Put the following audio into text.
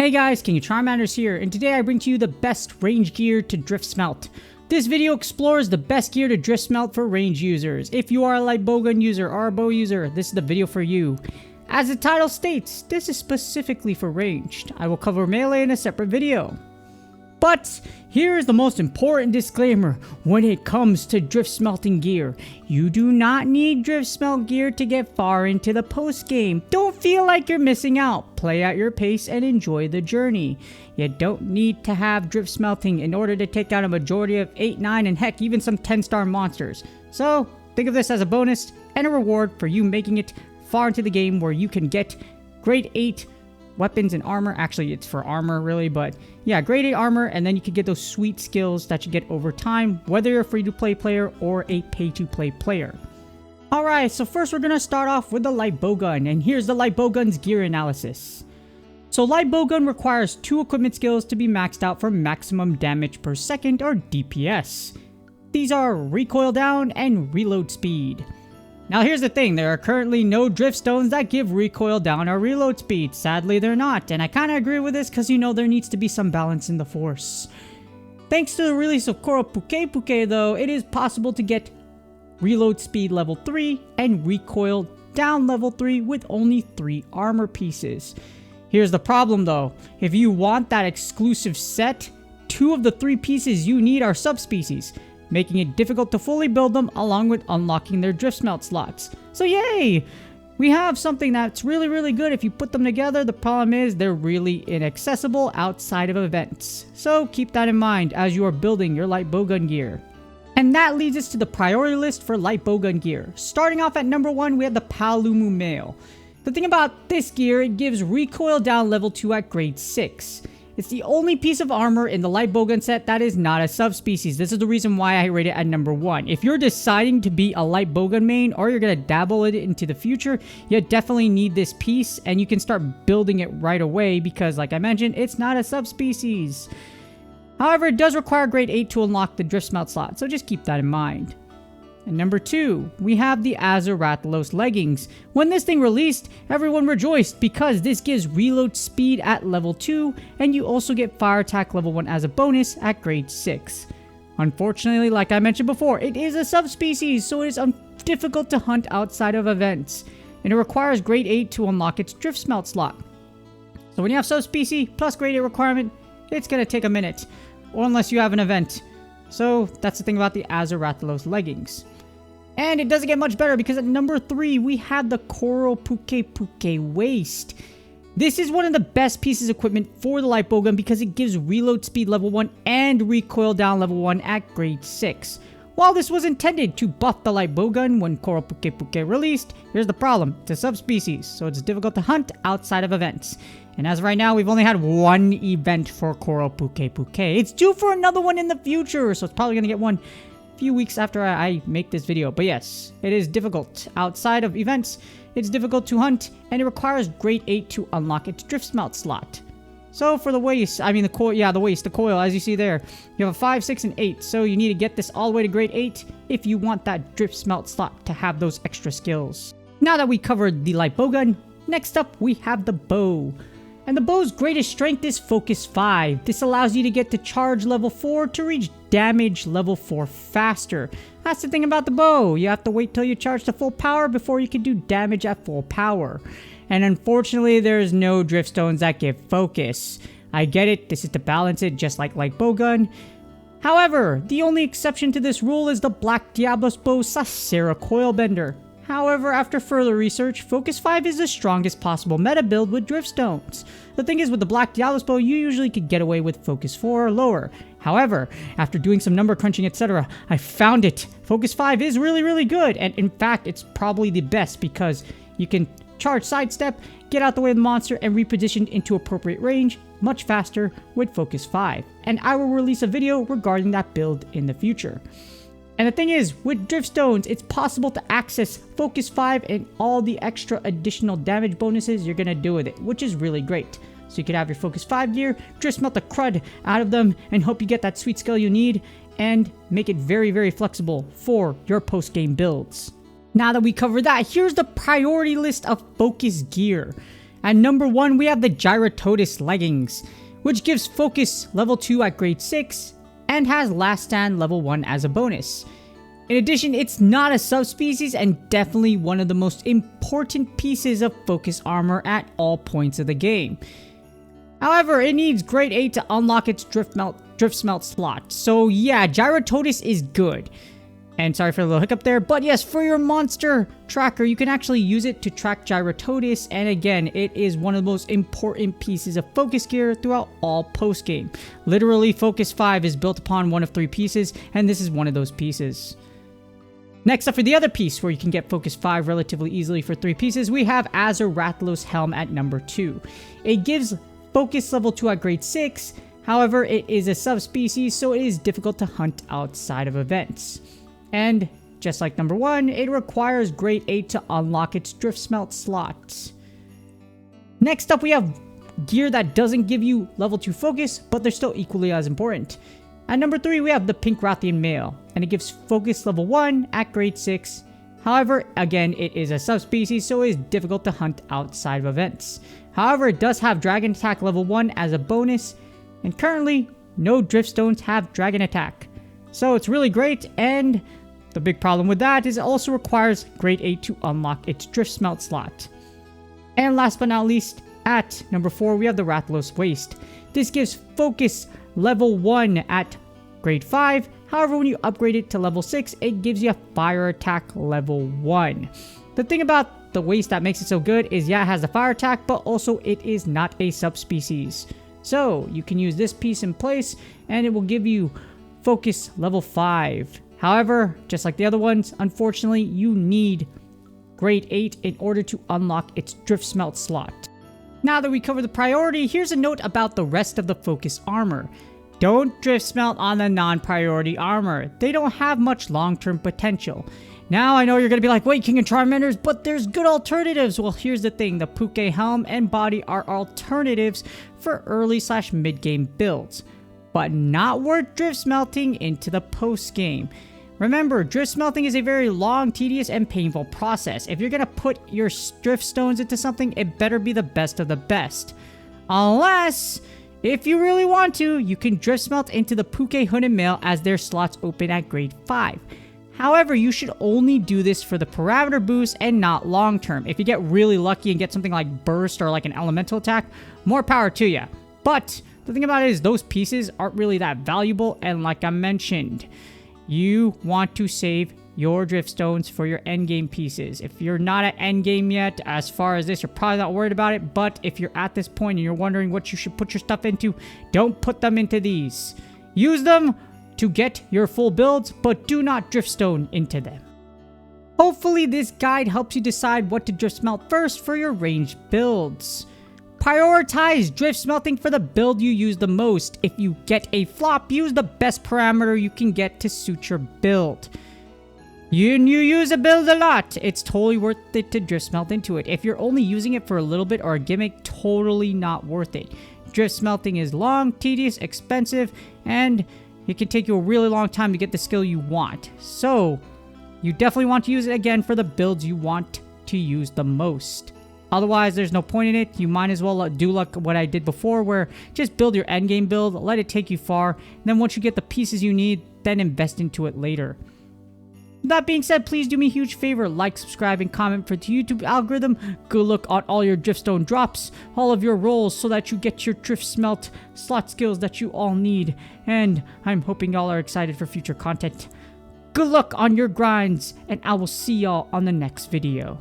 Hey guys, King of Charmanders here, and today I bring to you the best range gear to DRIFTSMELT. This video explores the best gear to DRIFTSMELT for range users. If you are a light bowgun user or a bow user, this is the video for you. As the title states, this is specifically for ranged. I will cover melee in a separate video. But here is the most important disclaimer when it comes to drift smelting gear. You do not need drift smelt gear to get far into the post game. Don't feel like you're missing out. Play at your pace and enjoy the journey. You don't need to have drift smelting in order to take out a majority of 8, 9, and heck even some 10-star monsters. So think of this as a bonus and a reward for you making it far into the game where you can get grade 8 weapons and armor. Actually, it's for armor really, but yeah, grade 8 armor, and then you can get those sweet skills that you get over time, whether you're a free-to-play player or a pay-to-play player. Alright, so first we're gonna start off with the light bowgun, and here's the light bowgun's gear analysis. So light bowgun requires 2 equipment skills to be maxed out for maximum damage per second, or DPS. These are recoil down and reload speed. Now here's the thing, there are currently no drift stones that give recoil down or reload speed. Sadly they're not, and I kinda agree with this because you know there needs to be some balance in the force. Thanks to the release of Koro Puke Puke though, it is possible to get reload speed level 3 and recoil down level 3 with only 3 armor pieces. Here's the problem though, if you want that exclusive set, 2 of the 3 pieces you need are subspecies, making it difficult to fully build them along with unlocking their drift smelt slots. So yay! We have something that's really good if you put them together. The problem is they're really inaccessible outside of events. So keep that in mind as you are building your light bowgun gear. And that leads us to the priority list for light bowgun gear. Starting off at number 1, we have the Palumu Mail. The thing about this gear, it gives recoil down level 2 at grade 6. It's the only piece of armor in the light bowgun set that is not a subspecies. This is the reason why I rate it at number 1. If you're deciding to be a light bowgun main or you're going to dabble it into the future, you definitely need this piece and you can start building it right away because like I mentioned, it's not a subspecies. However, it does require grade 8 to unlock the drift smelt slot, so just keep that in mind. And number 2, we have the Azarathalos leggings. When this thing released, everyone rejoiced because this gives reload speed at level 2 and you also get fire attack level 1 as a bonus at grade 6. Unfortunately, like I mentioned before, it is a subspecies, so it is difficult to hunt outside of events, and it requires grade 8 to unlock its drift smelt slot. So when you have subspecies plus grade 8 requirement, it's going to take a minute, or unless you have an event. So that's the thing about the Azarathalos leggings. And it doesn't get much better because at number 3, we have the Koro Puke Puke Waist. This is one of the best pieces of equipment for the light bowgun because it gives reload speed level 1 and recoil down level 1 at grade 6. While this was intended to buff the light bowgun when Koro Puke Puke released, here's the problem. It's a subspecies, so it's difficult to hunt outside of events. And as of right now, we've only had 1 event for Koro Puke Puke. It's due for another one in the future, so it's probably going to get one few weeks after I make this video. But yes, it is difficult. Outside of events, it's difficult to hunt, and it requires grade 8 to unlock its drift smelt slot. So for the waist, the coil, as you see there, you have a 5, 6, and 8. So you need to get this all the way to grade 8 if you want that drift smelt slot to have those extra skills. Now that we covered the light bowgun, next up we have the bow. And the bow's greatest strength is Focus 5. This allows you to get to charge level 4 to reach damage level 4 faster. That's the thing about the bow. You have to wait till you charge to full power before you can do damage at full power. And unfortunately, there's no drift stones that give focus. I get it, this is to balance it just like light bowgun. However, the only exception to this rule is the Black Diablos bow's Sacera Coilbender. However, after further research, Focus 5 is the strongest possible meta build with drift stones. The thing is, with the Black Diablos bow, you usually could get away with Focus 4 or lower. However, after doing some number crunching, etc., I found it. Focus 5 is really good, and in fact, it's probably the best because you can charge sidestep, get out the way of the monster, and reposition into appropriate range much faster with Focus 5. And I will release a video regarding that build in the future. And the thing is, with drift stones, it's possible to access Focus 5 and all the extra additional damage bonuses you're gonna do with it, which is really great. So you could have your Focus 5 gear, drift smelt the crud out of them, and hope you get that sweet skill you need, and make it very flexible for your post-game builds. Now that we covered that, here's the priority list of focus gear. At number 1, we have the Gyrototus leggings, which gives focus level 2 at grade 6 and has last stand level 1 as a bonus. In addition, it's not a subspecies and definitely one of the most important pieces of focus armor at all points of the game. However, it needs grade 8 to unlock its DRIFTSMELT slot. So yeah, Gyrototus is good. And sorry for the little hiccup there, but yes, for your monster tracker, you can actually use it to track Gyrototus, and again, it is one of the most important pieces of focus gear throughout all post-game. Literally, Focus 5 is built upon one of 3 pieces, and this is one of those pieces. Next up, for the other piece where you can get Focus 5 relatively easily for 3 pieces, we have Azarathlos Helm at number 2. It gives focus level 2 at grade 6, however, it is a subspecies, so it is difficult to hunt outside of events. And just like number 1, it requires grade 8 to unlock its DRIFTSMELT slot. Next up, we have gear that doesn't give you level 2 focus, but they're still equally as important. At number 3, we have the Pink Rathian Male, and it gives focus level 1 at grade 6. However, again, it is a subspecies, so it is difficult to hunt outside of events. However, it does have Dragon Attack level 1 as a bonus, and currently, no Driftstones have Dragon Attack. So it's really great, and the big problem with that is it also requires grade 8 to unlock its DRIFTSMELT slot. And last but not least, at number 4, we have the Rathalos Waist. This gives focus level 1 at grade 5. However, when you upgrade it to level 6, it gives you a fire attack level 1. The thing about the Waist that makes it so good is, yeah, it has the fire attack, but also it is not a subspecies. So you can use this piece in place, and it will give you focus level 5. However, just like the other ones, unfortunately, you need grade 8 in order to unlock its DRIFTSMELT slot. Now that we covered the priority, here's a note about the rest of the focus armor. Don't DRIFTSMELT on the non-priority armor. They don't have much long-term potential. Now, I know you're going to be like, wait, King and Charmanders, but there's good alternatives. Well, here's the thing. The Puke Helm and Body are alternatives for early/mid-game builds, but not worth DRIFTSMELTing into the post-game. Remember, DRIFTSMELTing is a very long, tedious, and painful process. If you're going to put your Driftstones into something, it better be the best of the best. Unless, if you really want to, you can DRIFTSMELT into the Puke Hooded Male as their slots open at grade 5. However, you should only do this for the parameter boost and not long term. If you get really lucky and get something like Burst or like an Elemental attack, more power to you. But the thing about it is those pieces aren't really that valuable, and like I mentioned, you want to save your Driftstones for your endgame pieces. If you're not at endgame yet, as far as this, you're probably not worried about it, but if you're at this point and you're wondering what you should put your stuff into, don't put them into these. Use them to get your full builds, but do not Driftstone into them. Hopefully this guide helps you decide what to DRIFTSMELT first for your ranged builds. Prioritize DRIFTSMELTing for the build you use the most. If you get a flop, use the best parameter you can get to suit your build. You use a build a lot, it's totally worth it to DRIFTSMELT into it. If you're only using it for a little bit or a gimmick, totally not worth it. DRIFTSMELTing is long, tedious, expensive, and it can take you a really long time to get the skill you want. So, you definitely want to use it again for the builds you want to use the most. Otherwise, there's no point in it. You might as well do like what I did before, where just build your endgame build, let it take you far, and then once you get the pieces you need, then invest into it later. That being said, please do me a huge favor, like, subscribe, and comment for the YouTube algorithm. Good luck on all your Driftstone drops, all of your rolls, so that you get your DRIFTSMELT slot skills that you all need. And I'm hoping y'all are excited for future content. Good luck on your grinds, and I will see y'all on the next video.